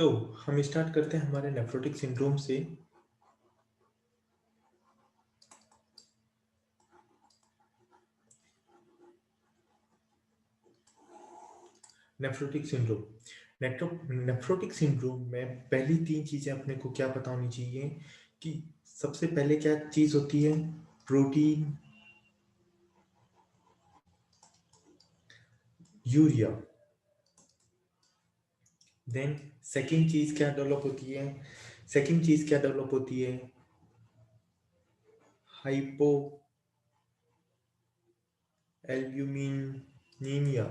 तो हम स्टार्ट करते हैं हमारे नेफ्रोटिक सिंड्रोम से। नेफ्रोटिक सिंड्रोम नेफ्रोटिक सिंड्रोम में पहली 3 चीजें अपने को क्या पता होनी चाहिए कि सबसे पहले क्या चीज होती है, प्रोटीन, यूरिया। देन सेकंड चीज क्या डेवलप होती है, हाइपो एल्ब्यूमिनीमिया।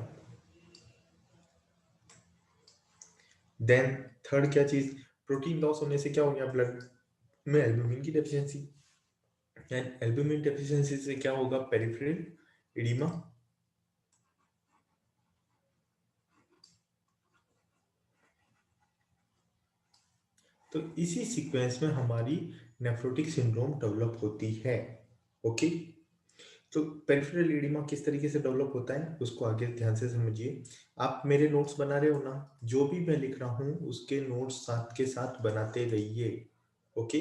देन थर्ड क्या चीज, प्रोटीन लॉस होने से क्या हो गया, ब्लड में एल्ब्यूमिन की डेफिशिएंसी। एंड एल्ब्यूमिन डेफिशिएंसी से क्या होगा, पेरिफेरल एडिमा। तो इसी सीक्वेंस में हमारी नेफ्रोटिक सिंड्रोम डेवलप होती है। ओके, तो पेरिफेरल एडिमा किस तरीके से डेवलप होता है उसको आगे ध्यान से समझिए। आप मेरे नोट्स बना रहे हो ना, जो भी मैं लिख रहा हूँ उसके नोट्स साथ के साथ बनाते रहिए। ओके,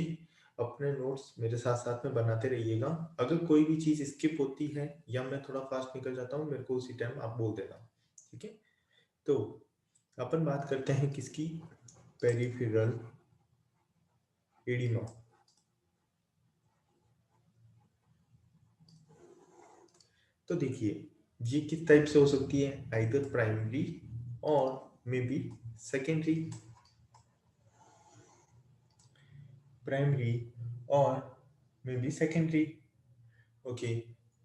अपने नोट्स मेरे साथ साथ में बनाते रहिएगा। अगर कोई भी चीज स्किप होती है या मैं थोड़ा फास्ट निकल जाता हूँ, मेरे को उसी टाइम आप बोल देना, ठीक है। तो अपन बात करते हैं किसकी, पेरिफेरल एडिमा। तो देखिए ये किस टाइप से हो सकती है, आइदर प्राइमरी और मे बी सेकेंडरी। प्राइमरी और मे बी सेकेंडरी। ओके,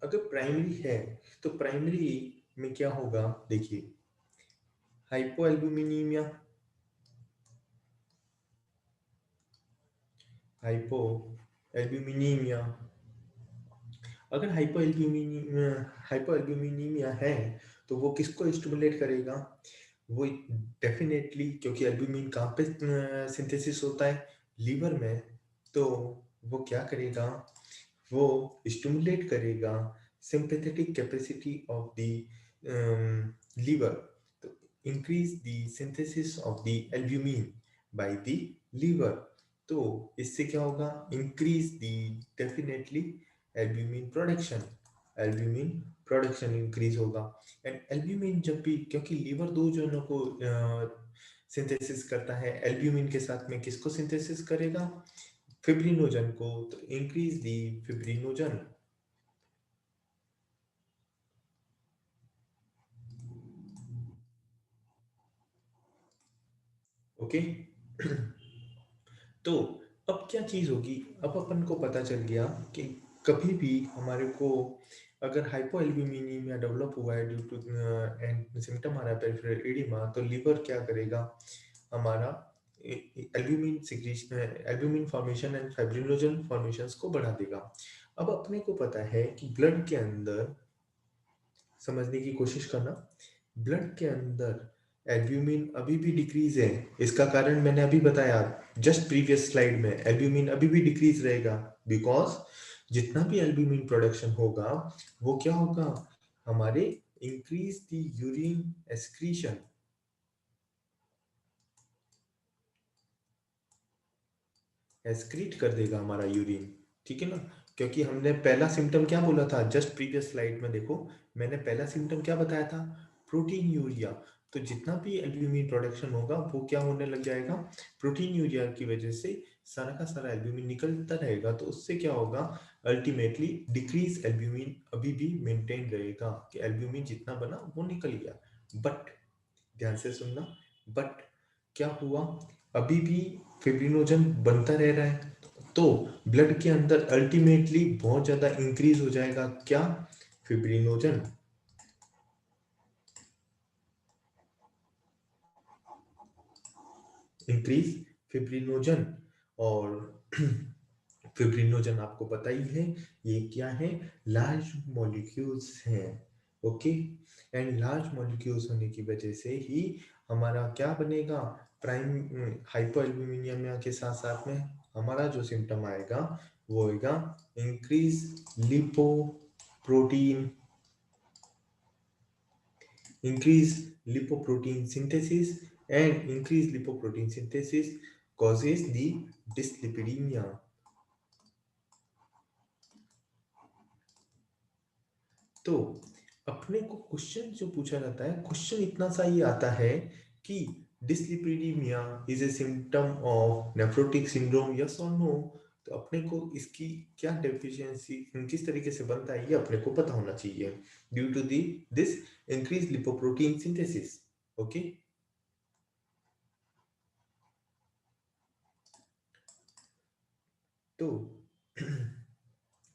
अगर प्राइमरी है तो प्राइमरी में क्या होगा, देखिए हाइपोएल्ब्यूमिनीमिया, हाइपोएल्ब्यूमिनीमिया। अगर हाइपोएल्ब्यूमिनीमिया है तो वो किसको स्टिमुलेट करेगा, वो डेफिनेटली, क्योंकि एल्ब्यूमिन कहाँ पे सिंथेसिस होता है, लीवर में। तो वो क्या करेगा, वो स्टिमुलेट करेगा sympathetic capacity of the liver, तो increase the synthesis of the albumin by the liver. तो इससे क्या होगा, increase the definitely albumin production increase होगा। एंड एल्ब्यूमिन जब भी, क्योंकि लीवर दो जनों को सिंथेसिस करता है, एल्ब्यूमिन के साथ में किसको सिंथेसिस करेगा, फिब्रिनोजन को। तो इंक्रीज दी फिब्रिनोजन। ओके तो अब क्या चीज होगी, अब अपन को पता चल गया कि कभी भी हमारे को अगर हाइपोएल्ब्यूमिनीमिया डेवलप हुआ है ड्यू टू एंड सिम्टम आ रहा है पेरिफेरल एडिमा, तो लीवर क्या करेगा, हमारा albumin secretion, albumin formation and fibrinogen formations को बढ़ा देगा। अब अपने को पता है कि ब्लड के अंदर, समझने की कोशिश करना, ब्लड के अंदर एल्ब्यूमिन अभी भी डिक्रीज है। इसका कारण मैंने अभी बताया जस्ट प्रीवियस स्लाइड में, एल्ब्यूमिन अभी भी डिक्रीज रहेगा बिकॉज जितना भी एल्ब्यूमिन प्रोडक्शन होगा वो क्या होगा, हमारे increase the urine excretion, excrete कर देगा हमारा यूरिन, ठीक है ना। क्योंकि हमने पहला सिम्टम क्या बोला था, जस्ट प्रीवियस स्लाइड में देखो, मैंने पहला सिम्टम क्या बताया था, प्रोटीन यूरिया। तो जितना भी एल्ब्यूमिन प्रोडक्शन होगा वो क्या होने लग जाएगा, प्रोटीन यूरिया की वजह से सारा का सारा एल्ब्यूमिन निकलता रहेगा। तो उससे क्या होगा, अल्टीमेटली डिक्रीज एल्ब्यूमिन अभी भी मेंटेन रहेगा, कि एल्ब्यूमिन जितना बना वो निकल गया। बट ध्यान से सुनना, बट क्या हुआ, अभी भी फिब्रिनोजन बनता रह रहा है। तो ब्लड के अंदर अल्टीमेटली बहुत ज्यादा इंक्रीज हो जाएगा क्या, फिब्रिनोजन। Increase fibrinogen. और फिब्रिनोजन आपको पता ही है ये क्या है, लार्ज मॉलिक्यूल्स हैं। ओके, एंड लार्ज मॉलिक्यूल्स होने की वजह से ही हमारा क्या बनेगा, प्राइम हाइपोएल्ब्यूमिनियमिया के साथ साथ में हमारा जो सिम्टम आएगा वो होगा increase lipoprotein, increase lipoprotein synthesis and increased lipoprotein synthesis causes the dyslipidemia. तो अपने को क्वेश्चन जो पूछा जाता है, क्वेश्चन इतना सा ही आता है कि dyslipidaemia is a symptom of nephrotic syndrome, yes और नो। तो अपने को इसकी क्या डेफिशिएंसी किस तरीके से बनता है ये अपने को पता होना चाहिए, due to the this increase lipoprotein synthesis. Okay, तो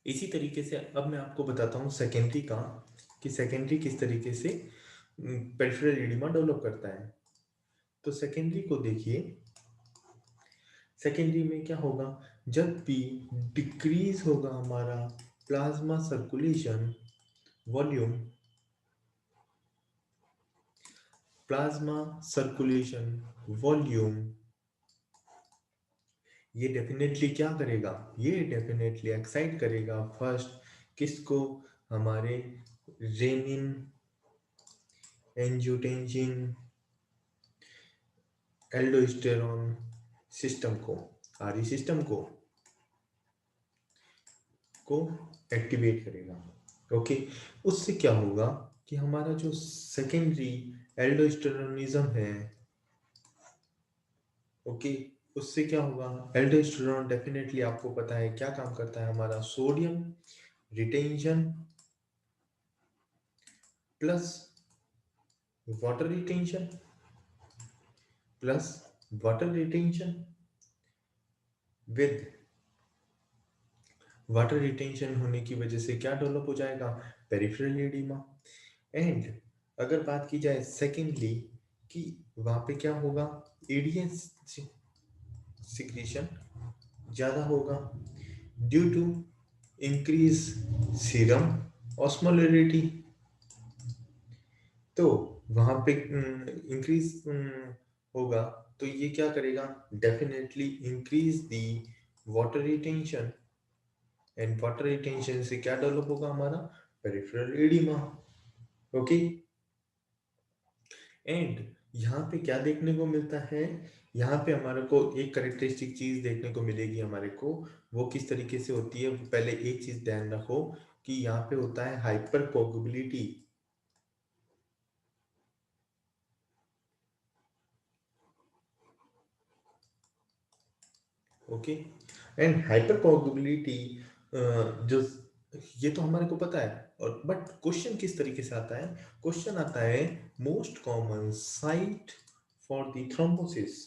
इसी तरीके से अब मैं आपको बताता हूँ सेकेंडरी का, कि सेकेंडरी किस तरीके से पेरिफेरल एडिमा डेवलप करता है। तो सेकेंडरी को देखिए, सेकेंडरी में क्या होगा, जब भी डिक्रीज होगा हमारा plasma circulation volume, plasma circulation volume, ये डेफिनेटली क्या करेगा, ये डेफिनेटली एक्साइट करेगा फर्स्ट किसको, हमारे रेनिन एंजियोटेंसिन एल्डोस्टेरोन सिस्टम को, आरई सिस्टम को एक्टिवेट करेगा। ओके, उससे क्या होगा कि हमारा जो सेकेंडरी एल्डोस्टेरोनिज्म है, ओके, उससे क्या होगा, एल्डोस्टेरोन डेफिनेटली आपको पता है क्या काम करता है, हमारा sodium retention plus water retention, plus water retention with water retention होने की वजह से क्या डेवलप हो जाएगा, पेरिफेरल एडिमा। एंड अगर बात की जाए सेकेंडली कि वहां पे क्या होगा, एडीएस सिक्रीशन ज़्यादा होगा due to increase serum osmolarity. तो वहां पे इंक्रीज होगा, तो ये क्या करेगा, definitely increase the water retention, and water retention से क्या डेवलप होगा, हमारा पेरिफेरल एडिमा। ओके, एंड यहाँ पे क्या देखने को मिलता है, यहाँ पे हमारे को एक करेक्टरिस्टिक चीज देखने को मिलेगी हमारे को, वो किस तरीके से होती है, वो पहले एक चीज ध्यान रखो कि यहाँ पे होता है हाइपर कोगुबिलिटी। ओके, एंड हाइपर कोगुबिलिटी जो, ये तो हमारे को पता है, और बट क्वेश्चन किस तरीके से आता है, क्वेश्चन आता है most common site for the thrombosis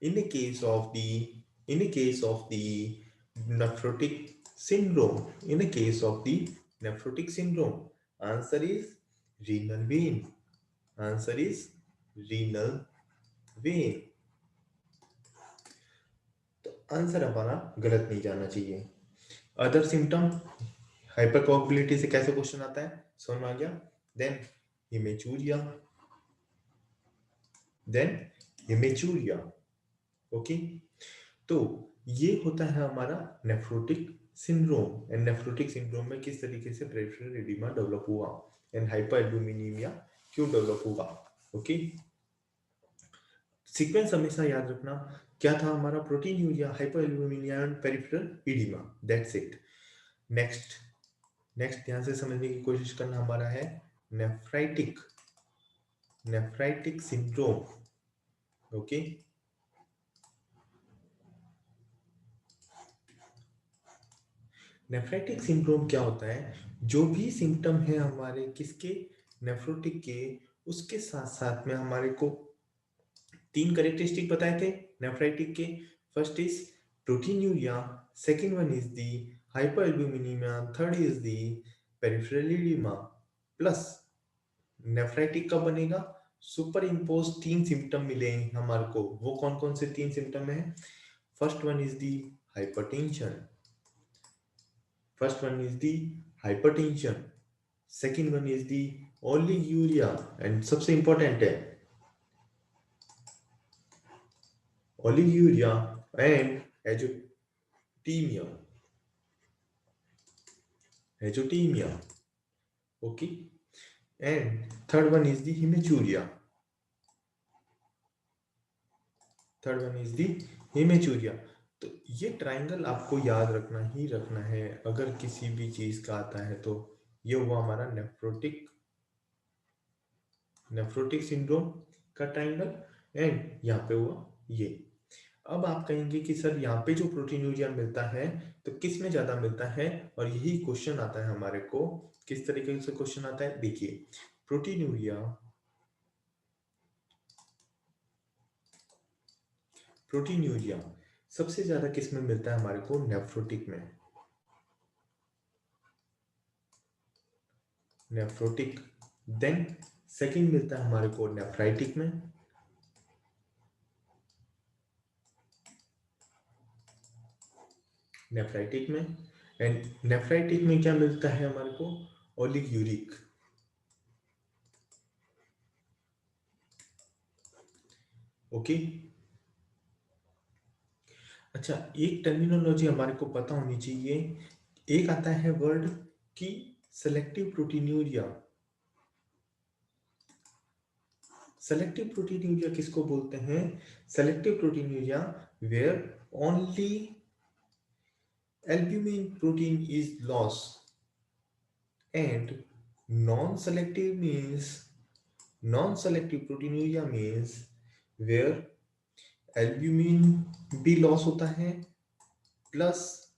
in the case of the nephrotic syndrome. In the case of the nephrotic syndrome, answer is renal vein, answer is renal vein। तो answer हमारा गलत नहीं जाना चाहिए। अदर सिम्टम, हाइपरकोगुलिटी से कैसे question आता है, समझ में आ गया। Then haematuria, then haematuria. Okay, तो ये होता है हमारा nephrotic syndrome, and nephrotic syndrome में किस तरीके से पेरिफेरल एडिमा डेवलप हुआ, एंड हाइपरएल्बुमिनेमिया क्यों डेवलप होगा। ओके, सीक्वेंस हमेशा याद रखना, क्या था हमारा, proteinuria, hyperalbuminaemia and peripheral oedema, that's it. Next, next ध्यान से समझने की कोशिश करना हमारा है nephritic, nephritic syndrome. Okay, nephritic syndrome क्या होता है, जो भी सिम्टम है हमारे किसके, नेफ्रोटिक के, उसके साथ साथ में हमारे को तीन करेक्टरिस्टिक बताए थे नेफ्राइटिक के। First is proteinuria, second one is the hyperalbuminaemia, third is the peripheral oedema. Plus nephritic कब बनेगा, सुपर इम्पोज तीन सिम्टम मिले हमारे को, वो कौन कौन से तीन सिम्टम है, first one is the hypertension, first one is the hypertension, second one is the oliguria, and सबसे important है oliguria and azotemia, azotemia। Okay, and third one is the hematuria. Third one is the haematuria. तो ये triangle आपको याद रखना ही रखना है अगर किसी भी चीज का आता है। तो ये हुआ हमारा नेफ्रोटिक सिंड्रोम का ट्राइंगल, एंड यहाँ पे हुआ ये। अब आप कहेंगे कि सर यहाँ पे जो प्रोटीनूरिया मिलता है तो किस में ज्यादा मिलता है, और यही क्वेश्चन आता है हमारे को। किस तरीके से क्वेश्चन आता है, देखिए प्रोटीन्यूरिया सबसे ज्यादा किस में मिलता है हमारे को, नेफ्रोटिक में। नेफ्रोटिक, देन सेकंड मिलता है हमारे को नेफ्राइटिक में, नेफ्राइटिक में। एंड नेफ्राइटिक में क्या मिलता है हमारे को, ओलिगयूरिक। ओके, अच्छा एक टर्मिनोलॉजी हमारे को पता होनी चाहिए। एक आता है वर्ड की सेलेक्टिव प्रोटीन्यूरिया। सेलेक्टिव प्रोटीन्यूरिया किसको बोलते हैं, selective proteinuria where only albumin protein is lost, and non-selective proteinuria means where albumin भी लॉस होता है प्लस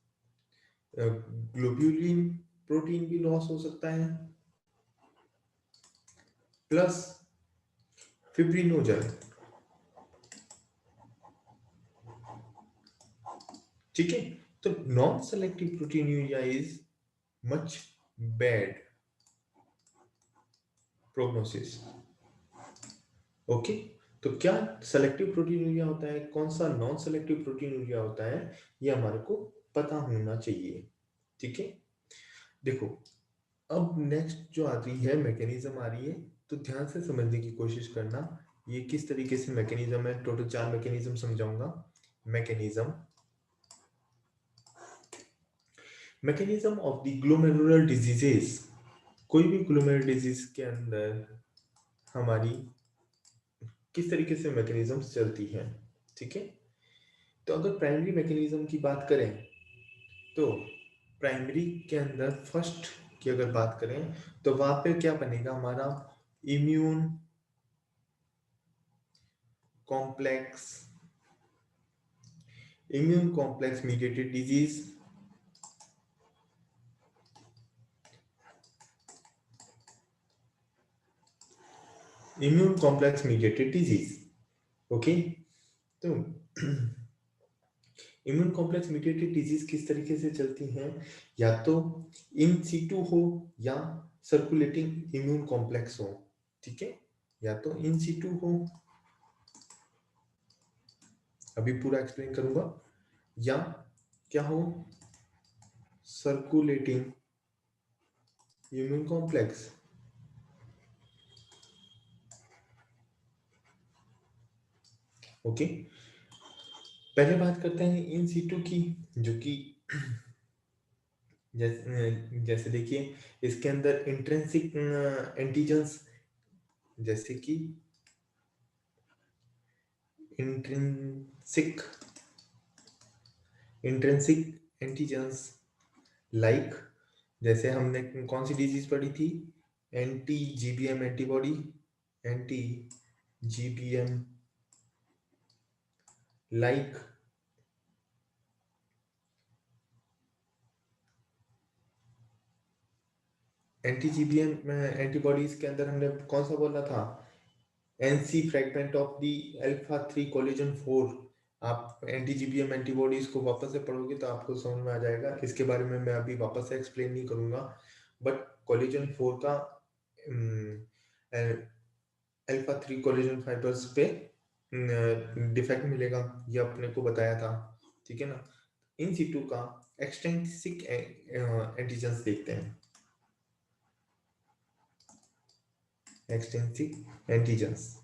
ग्लोब्यूलिन प्रोटीन भी लॉस हो सकता है प्लस फिब्रिनोजन। ठीक है, तो non selective proteinuria is much bad prognosis. Okay, तो क्या सेलेक्टिव प्रोटीन्यूरिया होता है, कौन सा नॉन सेलेक्टिव प्रोटीन्यूरिया होता है, ये हमारे को पता होना चाहिए। ठीक है, देखो अब नेक्स्ट जो आती है मैकेनिज्म आ रही है, तो ध्यान से समझने की कोशिश करना ये किस तरीके से मैकेनिज्म है। टोटल 4 मैकेनिज्म समझाऊंगा। Mechanism of the glomerular diseases. कोई भी ग्लोमेरुलर डिजीज के अंदर हमारी किस तरीके से मैकेनिज्म चलती है। ठीक है, तो अगर प्राइमरी मैकेनिज्म की बात करें तो प्राइमरी के अंदर फर्स्ट की अगर बात करें तो वहां पे क्या बनेगा हमारा, immune complex mediated disease. Immune complex mediated disease, okay. तो इम्यून कॉम्प्लेक्स मीडिएटेड डिजीज किस तरीके से चलती हैं, या तो इन सीटू हो या सर्कुलेटिंग इम्यून कॉम्प्लेक्स हो। ठीक है, या तो इन सीटू हो, अभी पूरा एक्सप्लेन करूंगा, या क्या हो, सर्कुलेटिंग इम्यून कॉम्प्लेक्स। ओके, पहले बात करते हैं इन सीटू की, जो कि जैसे देखिए इसके अंदर इंट्रिंसिक एंटीजन्स, जैसे कि इंट्रिंसिक एंटीजन्स लाइक, जैसे हमने कौन सी डिजीज पढ़ी थी, anti GBM antibody, anti GBM like anti GBM antibodies के अंदर हमने कौन सा बोला था, NC fragment of the alpha 3 collagen 4। आप एंटी जीबीएम एंटीबॉडीज को वापस से पढ़ोगे तो आपको समझ में आ जाएगा, इसके बारे में मैं अभी वापस से एक्सप्लेन नहीं करूंगा। बट कोलेजन 4 का अल्फा 3 कोलेजन फाइबर्स पे डिफेक्ट मिलेगा, ये अपने को बताया था। ठीक है ना, इन सीटू का एक्सटेंसिक एंटीजन्स देखते हैं, एक्सटेंसिक एंटीजन्स।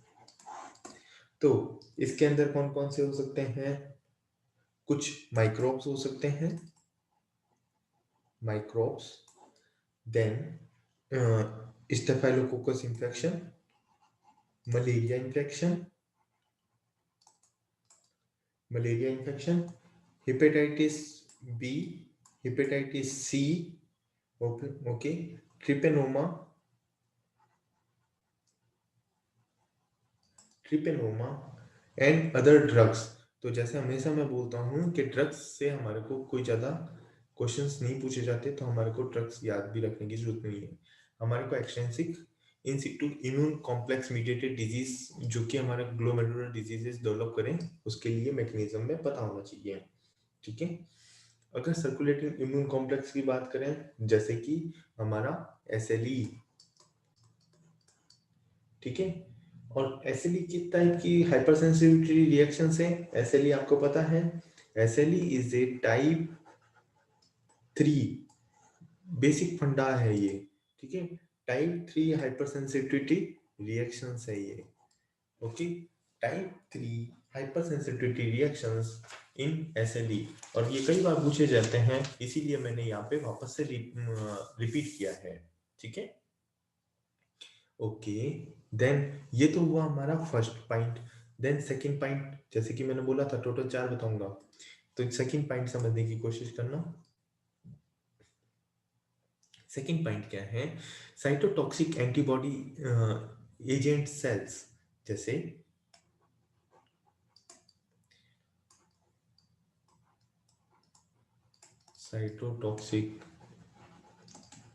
तो इसके अंदर कौन कौन से हो सकते हैं, कुछ माइक्रोब्स हो सकते हैं, microbes, then staphylococcus infection, malaria infection, hepatitis B, hepatitis C, okay, treponema, and other drugs. तो जैसे हमेशा मैं बोलता हूँ कि ड्रग्स से हमारे को कोई ज़्यादा क्वेश्चंस नहीं पूछे जाते, तो हमारे को ड्रग्स याद भी रखने की जरूरत नहीं है। हमारे को extensive in situ immune complex mediated disease जो कि हमारे ग्लोमेरुलर डिजीजेस डेवलप करें, उसके लिए मैकेनिज्म में पता होना चाहिए। ठीक है। अगर सर्कुलेटिंग इम्यून कॉम्प्लेक्स की बात करें, जैसे कि हमारा एसएलई, ठीक है। और एसएलई किस टाइप की हाइपर सेंसिटिविटी रिएक्शन है? एसएलई आपको पता है, SLE is a type 3 basic फंडा है ये, ठीक है। टाइप 3 हाइपर सेंसिटिविटी रिएक्शन है ये, okay. Type 3 hyper sensitivity reactions in SLE, और ये कई बार पूछे जाते हैं, इसीलिए मैंने यहाँ पे वापस से रिपीट किया है, ठीक है। ओके, देन ये तो हुआ हमारा first point. Then second point, जैसे कि मैंने बोला था टोटल 4 बताऊंगा, तो सेकंड पॉइंट समझने की कोशिश करना। सेकंड पॉइंट क्या है? साइटोटॉक्सिक एंटीबॉडी एजेंट सेल्स, जैसे cytotoxic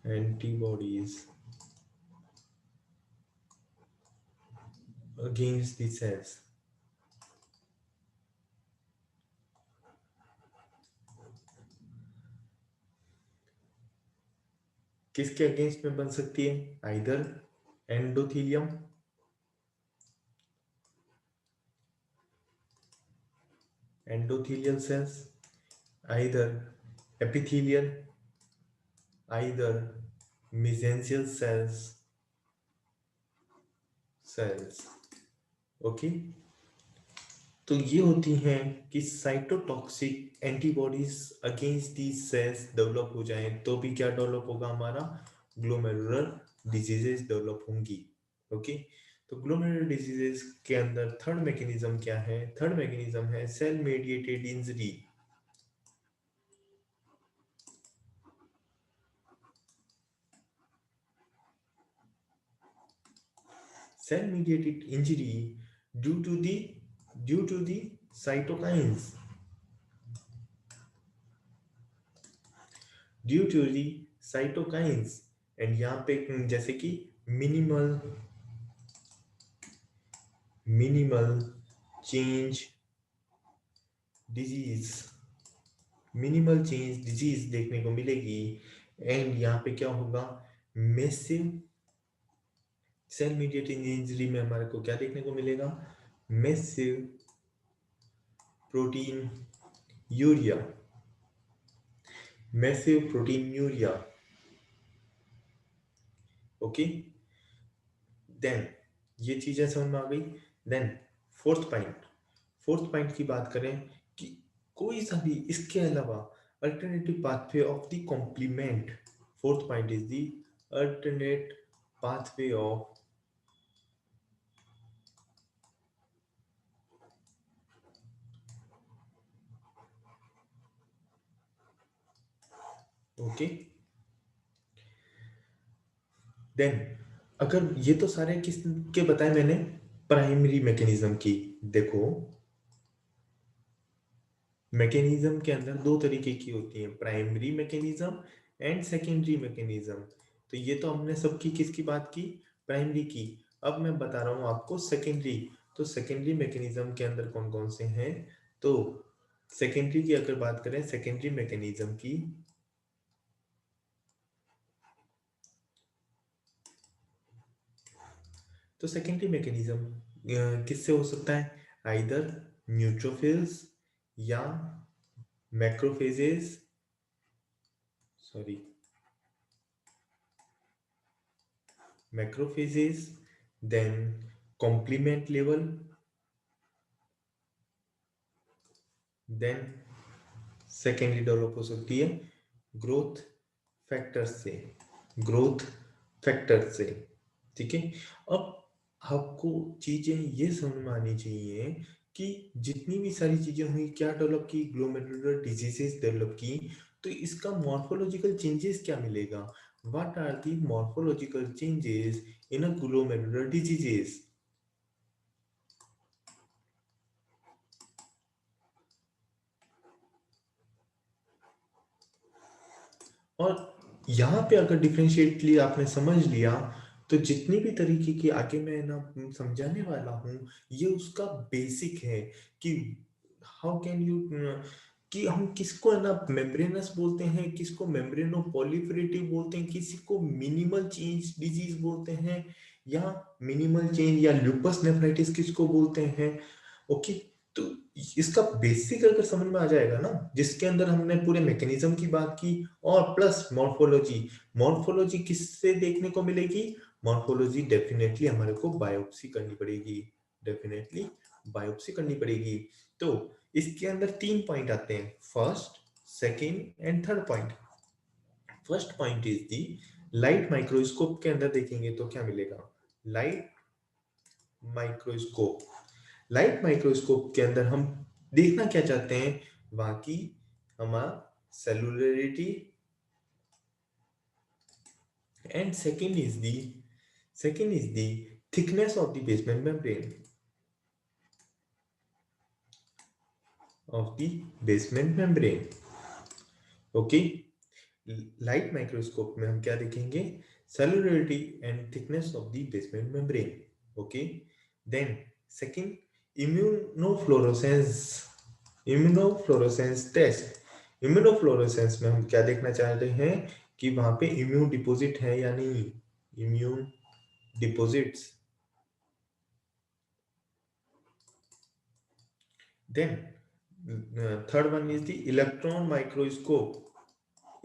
antibodies against the cells, किसके अगेंस्ट में बन सकती है? Either endothelium, endothelial cells, either epithelial, either mesangial cells, okay. तो ये होती हैं कि cytotoxic antibodies against the cells develop हो जाएं, तो भी क्या डेवलप होगा? हमारा ग्लोमेरुलर डिजीजेस डेवलप होंगी, ओके। तो ग्लोमेरुलर डिजीजेस के अंदर थर्ड मैकेनिज्म क्या है? थर्ड मैकेनिज्म है cell mediated injury. Cell mediated injury due to the cytokines, and यहाँ पे जैसे कि मिनिमल चेंज डिजीज, देखने को मिलेगी। एंड यहाँ पे क्या होगा? मेसिव सेल मीडिएटेड इंजरी में हमारे को क्या देखने को मिलेगा? Massive proteinuria, okay. Then ये चीजें समझ में आ गई। देन फोर्थ पॉइंट की बात करें कि कोई सा भी इसके अलावा alternative pathway of the complement, fourth point is the alternate pathway of okay. Then अगर ये तो सारे किस के बताए मैंने? प्राइमरी मैकेनिज्म की। देखो, मैकेनिज्म के अंदर दो तरीके की होती है, primary mechanism and secondary mechanism. तो ये तो हमने सबकी किसकी बात की? प्राइमरी की। अब मैं बता रहा हूं आपको सेकेंडरी। तो सेकेंडरी मैकेनिज्म के अंदर कौन कौन से हैं? तो सेकेंडरी की अगर बात करें, सेकेंडरी मैकेनिज्म की, तो सेकेंडरी मैकेनिज्म किससे हो सकता है? आइदर न्यूट्रोफिल्स या macrophages, then complement level, then secondary develop हो सकती है ग्रोथ फैक्टर से, ठीक है? अब आपको चीज़ें ये समझ में आनी चाहिए कि जितनी भी सारी चीज़ें हुई, क्या डेवलप की? ग्लोमेरुलर डिजीज़ेज़ डेवलप की, तो इसका मॉर्फोलॉजिकल चेंजेस क्या मिलेगा? What are the morphological changes in a glomerular diseases? और यहाँ पे अगर डिफरेंशिएटली आपने समझ लिया, तो जितनी भी तरीके की आगे मैं ना समझाने वाला हूँ, ये उसका बेसिक है कि हाउ कैन यू कि हम किसको है ना मेम्ब्रेनस बोलते हैं, किसको मेम्ब्रेनोप्रोलिफरेटिव बोलते हैं, किसी को मिनिमल चेंज डिजीज बोलते हैं, या मिनिमल चेंज या लूपस नेफ्राइटिस किसको बोलते हैं। ओके, तो इसका बेसिक अगर समझ में आ जाएगा ना, जिसके अंदर हमने पूरे मैकेनिज्म की बात की, और प्लस मॉर्फोलॉजी। मॉर्फोलॉजी किससे देखने को मिलेगी? मॉर्फोलॉजी डेफिनेटली हमारे को बायोप्सी करनी पड़ेगी, डेफिनेटली बायोप्सी करनी पड़ेगी। तो इसके अंदर 3 पॉइंट आते हैं, first, second and third point. First point is the light microscope के अंदर देखेंगे तो क्या मिलेगा? Light microscope. लाइट माइक्रोस्कोप के अंदर हम देखना क्या चाहते हैं? वहां की हमारा cellularity, and second is the thickness of the basement membrane, of the basement membrane. Okay, light microscope में हम क्या देखेंगे? Cellularity and thickness of the basement membrane. Okay, then second, immunofluorescence. Immunofluorescence test. Immunofluorescence में हम क्या देखना चाहते हैं कि वहां पे इम्यून डिपॉजिट है या नहीं, immune deposits. Then third one is the electron microscope.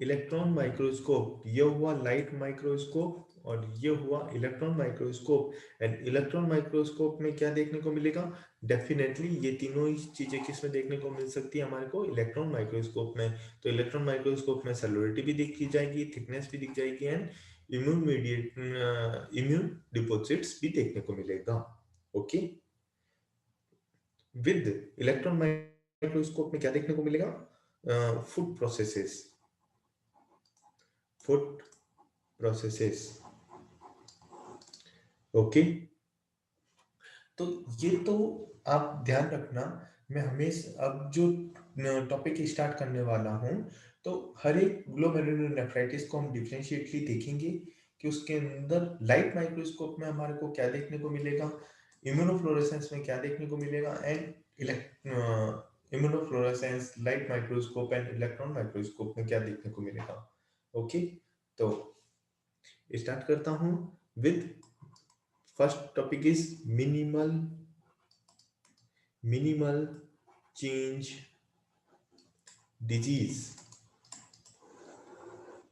Electron microscope, ये हुआ लाइट माइक्रोस्कोप और ये हुआ electron microscope. And electron microscope में क्या देखने को मिलेगा? डेफिनेटली ये तीनों ही चीजें किस में देखने को मिल सकती है हमारे को? इलेक्ट्रॉन माइक्रोस्कोप में। तो इलेक्ट्रॉन माइक्रोस्कोप में सेलुलरिटी भी देखी जाएगी, थिकनेस भी दिख जाएगी, एंड इम्यून डिपॉजिट्स भी देखने को मिलेगा। ओके, विद इलेक्ट्रॉन माइक्रोस्कोप में क्या देखने को मिलेगा? Food processes, food processes. Okay, तो ये तो आप ध्यान रखना। मैं हमेशा अब जो टॉपिक स्टार्ट करने वाला हूँ, तो हर एक ग्लोमेरुलर नेफ्राइटिस को हम डिफरेंशिएटली देखेंगे कि उसके अंदर लाइट माइक्रोस्कोप में हमारे को क्या देखने को मिलेगा, इम्यूनोफ्लोरेसेंस में क्या देखने को मिलेगा, and immunofluorescence, light microscope and electron microscope में क्या देखने को मिलेगा। ओके, तो स्टार्ट करता हूँ with first topic is minimal change disease.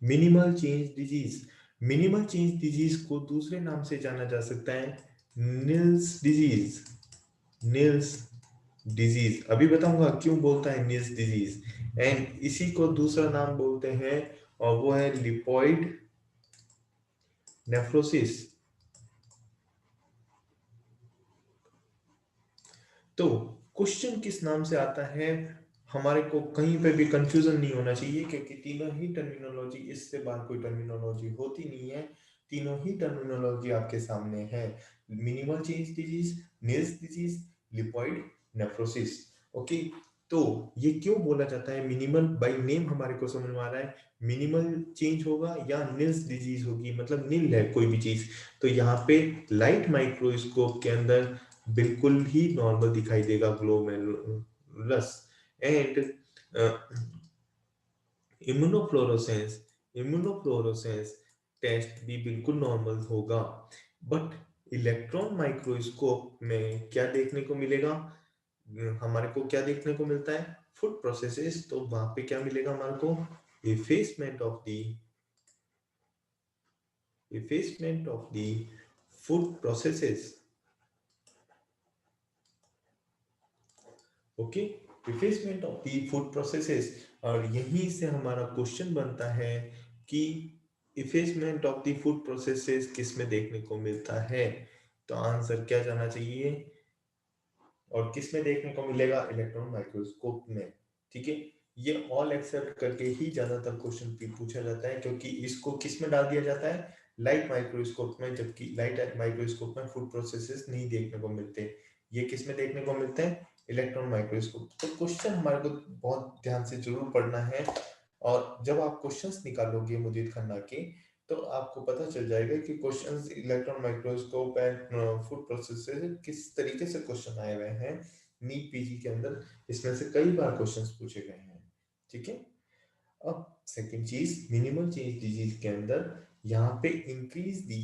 Minimal change disease, minimal change disease को दूसरे नाम से जाना जा सकता है निल्स डिजीज। निल्स डिजीज, अभी बताऊंगा क्यों बोलता है निल्स डिजीज। एंड इसी को दूसरा नाम बोलते हैं, और वो है लिपॉइड नेफ्रोसिस। तो क्वेश्चन किस नाम से आता है, हमारे को कहीं पे भी कंफ्यूजन नहीं होना चाहिए, क्योंकि तीनों ही टर्मिनोलॉजी, इससे बाहर कोई टर्मिनोलॉजी होती नहीं है। तीनों ही टर्मिनोलॉजी आपके सामने है, minimal change disease, nils disease, lipoid nephrosis. Okay, तो ये क्यों बोला जाता है मिनिमल? बाय नेम हमारे को समझ में आ रहा है, मिनिमल चेंज होगा या निल्स डिजीज होगी, मतलब नील है कोई भी चीज। तो यहाँ पे लाइट माइक्रोस्कोप के अंदर बिल्कुल ही नॉर्मल दिखाई देगा glomerulus, and immunofluorescence, immunofluorescence test भी बिल्कुल नॉर्मल होगा। बट इलेक्ट्रॉन माइक्रोस्कोप में क्या देखने को मिलेगा? हमारे को क्या देखने को मिलता है? Food processes. तो वहां पे क्या मिलेगा हमारे को? Effacement of the effacement of the food processes. Okay, replacement of the food processes. और यहीं से हमारा क्वेश्चन बनता है कि effacement of the food processes किस में देखने को मिलता है? तो आंसर क्या जाना चाहिए? और किस में देखने को मिलेगा? इलेक्ट्रॉन माइक्रोस्कोप में। ठीक है, ये ऑल एक्सेप्ट करके ही ज्यादातर क्वेश्चन पूछा जाता है, क्योंकि इसको किस में डाल दिया जाता है? लाइट माइक्रोस्कोप में, जबकि लाइट माइक्रोस्कोप में फूड प्रोसेसेस नहीं देखने को मिलते। ये किस में देखने को मिलते हैं? Electron microscope. तो क्वेश्चन हमारे को बहुत ध्यान से जरूर पढ़ना है, और जब आप क्वेश्चंस निकालोगे मुजीद खन्ना के, तो आपको पता चल जाएगा कि questions electron microscope and food process से किस तरीके से क्वेश्चन आए हुए हैं नीट पीजी के अंदर। इसमें से कई बार क्वेश्चंस पूछे गए हैं। ठीक है, अब सेकंड चीज, मिनिमल चेंज डिजीज के अंदर यहाँ पे increase the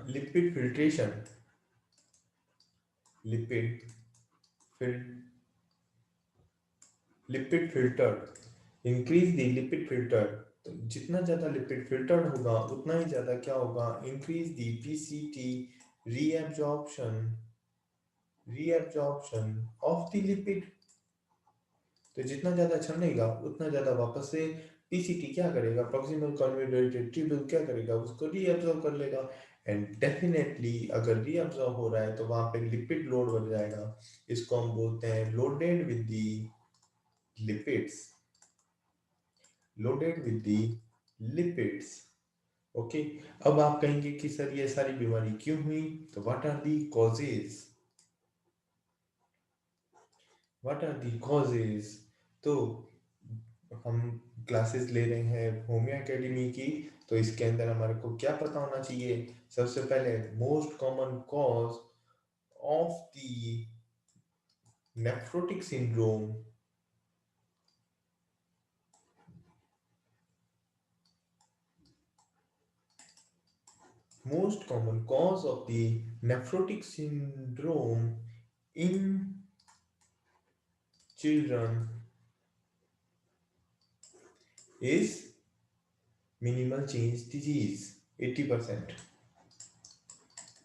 lipid filtration, lipid fil lipid filter, increase the lipid filter. तो जितना ज्यादा लिपिड फिल्टर होगा उतना ही ज्यादा क्या होगा? Increase the PCT reabsorption, reabsorption of the lipid. तो जितना ज्यादा छनेगा उतना ज्यादा वापस से पीसीटी क्या करेगा? प्रॉक्सिमल कन्वर्जेंट ट्यूबल क्या करेगा? उसको रीअब्सॉर्ब कर लेगा। एंड डेफिनेटली अगर रीअब्सॉर्ब हो रहा है तो वहां पे लिपिड लोड बढ़ जाएगा। इसको हम बोलते हैं loaded with the lipids, loaded with the lipids. Okay, अब आप कहेंगे कि सर ये सारी बीमारी क्यों हुई? तो what are the causes? What are the causes? तो हम क्लासेस ले रहे हैं होमियो एकेडमी की, तो इसके अंदर हमारे को क्या पता होना चाहिए? सबसे पहले most common cause of the nephrotic syndrome, most common cause of the nephrotic syndrome in children is minimal change disease. 80%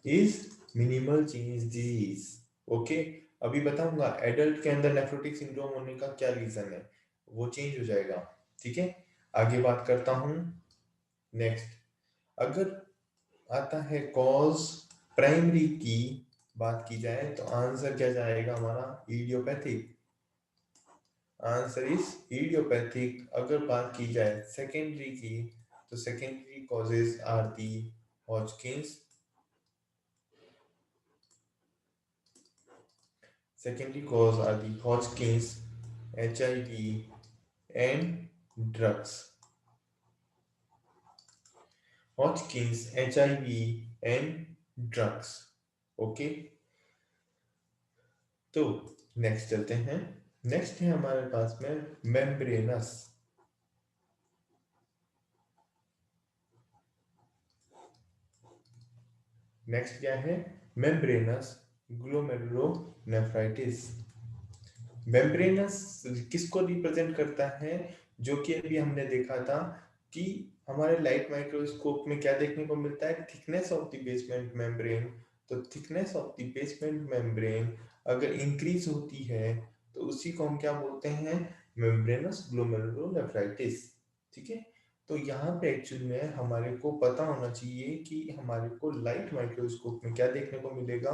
is minimal change disease. Okay, अभी बताऊंगा एडल्ट के अंदर नेफ्रोटिक सिंड्रोम होने का क्या रीजन है, वो चेंज हो जाएगा। ठीक है, आगे बात करता हूं। नेक्स्ट, अगर आता है कॉज प्राइमरी की बात की जाए तो आंसर क्या जाएगा हमारा? इडियोपैथिक। Answer is idiopathic. अगर बात की जाए सेकेंडरी की, तो secondary causes are the Hodgkin's, secondary cause are the Hodgkin's, HIV and drugs. Hodgkin's, HIV and drugs. Okay, तो नेक्स्ट चलते हैं। नेक्स्ट है हमारे पास में मेम्ब्रेनस। नेक्स्ट क्या है? Membranes glomerulonephritis. मेम्ब्रेनस किसको रिप्रेजेंट करता है? जो कि अभी हमने देखा था कि हमारे लाइट माइक्रोस्कोप में क्या देखने को मिलता है? Thickness of the basement membrane. तो thickness of the basement membrane अगर इंक्रीज होती है तो उसी को हम क्या बोलते हैं? Membranous glomerulonephritis. ठीक है, तो यहाँ पे एक्चुअली में हमारे को पता होना चाहिए कि हमारे को लाइट माइक्रोस्कोप में क्या देखने को मिलेगा।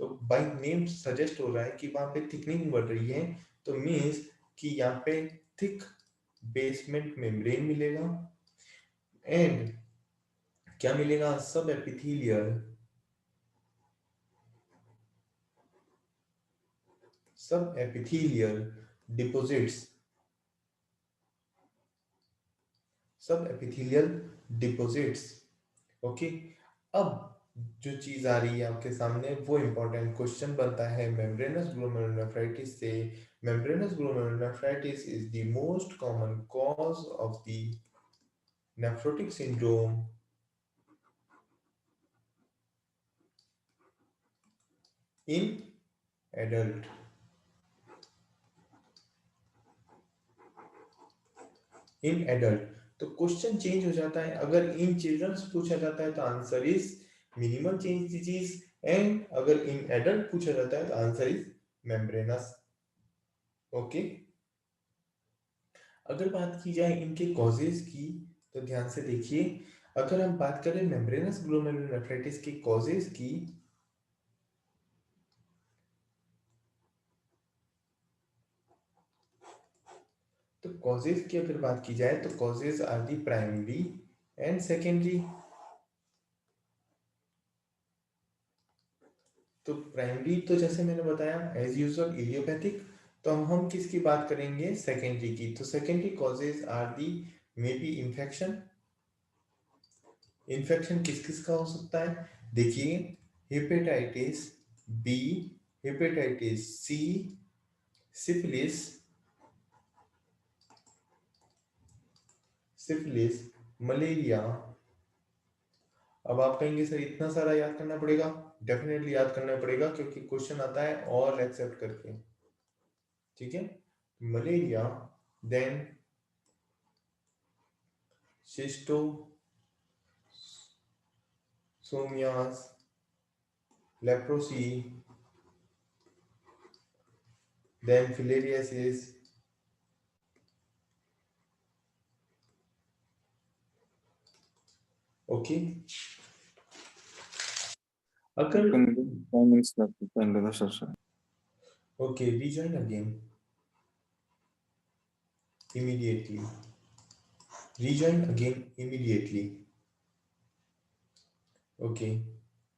तो बाय नेम सजेस्ट हो रहा है कि वहां पे थिकनिंग बढ़ रही है, तो मीन्स कि यहाँ पे थिक बेसमेंट मेम्ब्रेन मिलेगा। एंड क्या मिलेगा? सब एपिथेलियल, सब एपिथेलियल डिपॉजिट्स, सब एपिथेलियल डिपॉजिट्स। ओके, अब जो चीज आ रही है आपके सामने वो इंपॉर्टेंट क्वेश्चन बनता है मेम्ब्रेनस ग्लोमेरुलोनेफ्राइटिस से। Membranes glomerulonephritis is the most common cause of the nephrotic syndrome in adult. In adult, तो क्वेश्चन चेंज हो जाता है। अगर इन चिल्ड्रंस पूछा जाता है तो answer is minimal change disease, and अगर इन एडल्ट पूछा जाता है तो आंसर इज मेम्ब्रेनस। ओके, अगर बात की जाए इनके कॉजेज की, तो ध्यान से देखिए, अगर हम बात करें मेम्ब्रेनस ग्लोमेरुलोनेफ्राइटिस के कॉजेज की, तो कॉजेज की अगर बात की जाए तो causes are the primary and secondary. तो प्राइमरी तो जैसे मैंने बताया एज यूजुअल इडियोपैथिक, तो हम किसकी बात करेंगे, सेकेंडरी की। तो secondary causes are the maybe infection. Infection किस किस का हो सकता है, देखिए, hepatitis B, hepatitis C, syphilis, syphilis, malaria. अब आप कहेंगे सर इतना सारा याद करना पड़ेगा, डेफिनेटली याद करना पड़ेगा क्योंकि क्वेश्चन आता है और एक्सेप्ट करके, ठीक है। Malaria, then schistosomiasis, leprosy, then filariasis, okay. अगर 5 minutes left. 10 minutes or so. okay, rejoin again immediately, rejoin again immediately, okay,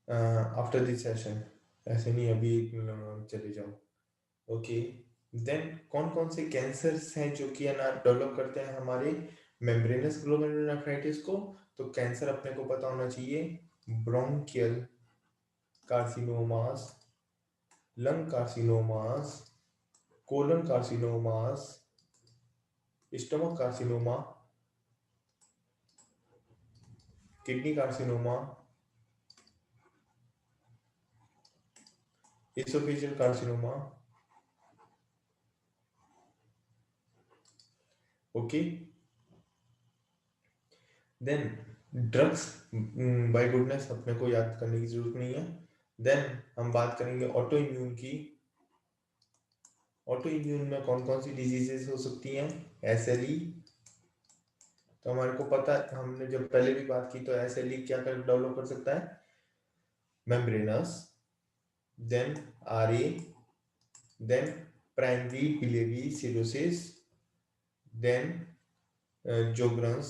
after this session, ऐसे नहीं अभी चले जाओ, ओके। देन कौन कौन से कैंसर्स हैं जो कि है ना डेवलप करते हैं हमारे मेम्ब्रेनस ग्लोमेरुलोनेफ्राइटिस को, तो कैंसर अपने को पता होना चाहिए, bronchial carcinomas, lung carcinomas, colon carcinomas, stomach carcinoma, kidney carcinoma, esophageal carcinoma, okay. Then drugs, by goodness अपने को याद करने की जरूरत नहीं है। देन हम बात करेंगे ऑटो इम्यून की। ऑटो इम्यून में कौन कौन सी डिजीजेस हो सकती हैं, एसएलई, तो हमारे को पता है, हमने जब पहले भी बात की, तो एसएलई क्या कर डेवलप कर सकता है, membranous, then RA, then primary biliary cirrhosis, then Sjogren's,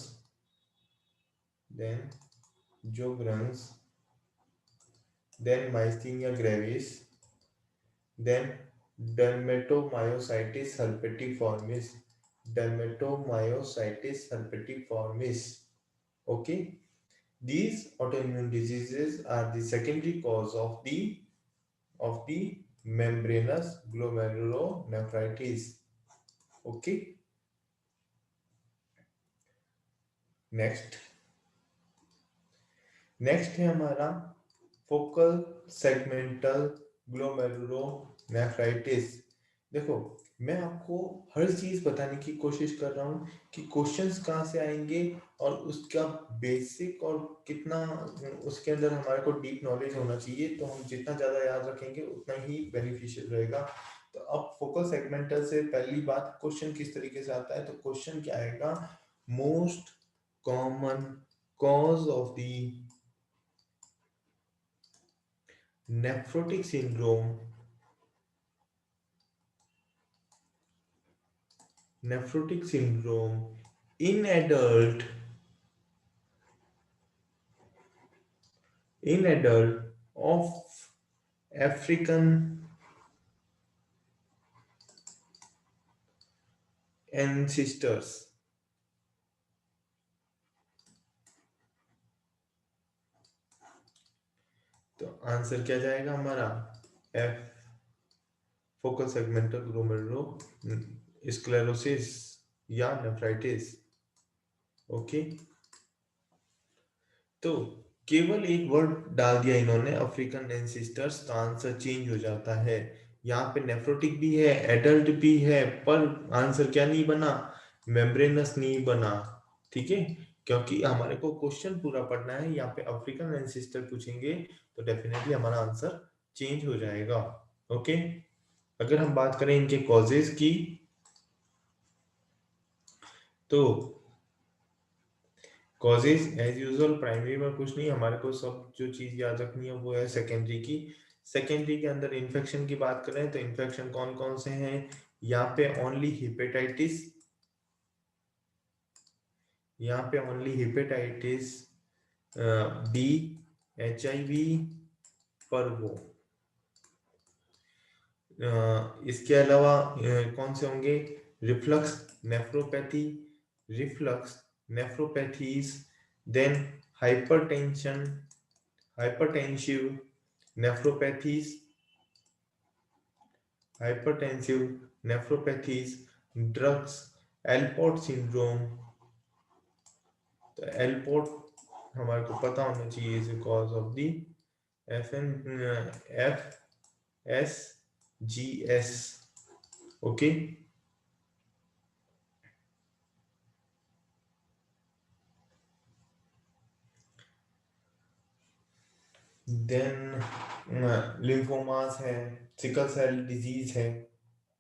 then Sjogren's, then myasthenia gravis, then dermatomyositis herpetiformis, dermatomyositis herpetiformis, okay. These autoimmune diseases are the secondary cause of the membranous glomerulonephritis, okay. Next है हमारा focal segmental glomerulonephritis. देखो, मैं आपको हर चीज बताने की कोशिश कर रहा हूँ कि क्वेश्चंस कहाँ से आएंगे और उसका बेसिक और कितना उसके अंदर हमारे को डीप नॉलेज होना चाहिए, तो हम जितना ज्यादा याद रखेंगे उतना ही बेनिफिशियल रहेगा। तो अब फोकल सेगमेंटल से पहली बात, क्वेश्चन किस तरीके से आता है, तो क्वेश्चन क्या आएगा, most common cause of the nephrotic syndrome, nephrotic syndrome in adult of African ancestors। तो आंसर क्या जाएगा हमारा, F, focal segmental glomerulo sclerosis या नेफ्राइटिस, ओके। तो केवल एक वर्ड डाल दिया इन्होंने अफ्रीकन एंसिस्टर्स, तो आंसर चेंज हो जाता है। यहाँ पे नेफ्रोटिक भी है, एडल्ट भी है, पर आंसर क्या नहीं बना, मेम्ब्रेनस नहीं बना, ठीक है। क्योंकि हमारे को क्वेश्चन पूरा पढ़ना है, यहाँ पे अफ्रीकन एंसिस्टर पूछेंगे तो डेफिनेटली हमारा आंसर चेंज हो जाएगा, ओके। अगर हम बात करें इनके कॉजेज की, तो कॉजेज एज यूजुअल प्राइमरी में कुछ नहीं, हमारे को सब जो चीज याद रखनी है वो है सेकेंडरी की। सेकेंडरी के अंदर इन्फेक्शन की बात करें तो इन्फेक्शन कौन कौन से हैं, यहाँ पे ओनली हेपेटाइटिस, यहाँ पे ओनली हेपेटाइटिस बी, HIV, पर वो इसके अलावा कौन से होंगे, reflux nephropathy, reflux nephropathies, then hypertension, hypertensive nephropathies, hypertensive nephropathies, drugs, Alport syndrome। तो Alport हमारे को पता होना चाहिए is cause of the FSGS। Okay, then lymphomas है, सिकल सेल डिजीज है।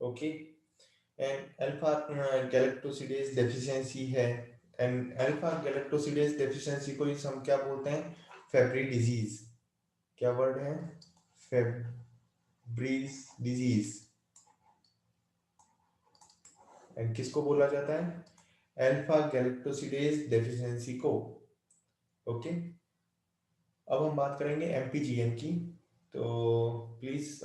Okay, and alpha galactosidase deficiency है, एंड अल्फा गैलेक्टोसिडेज डेफिशिएंसी को हम क्या बोलते हैं, फेब्री डिजीज। क्या वर्ड है, फेब्रीज डिजीज। एंड किसको बोला जाता है, अल्फा गैलेक्टोसिडेज डेफिशिएंसी को। ओके, अब हम बात करेंगे MPGN की। तो प्लीज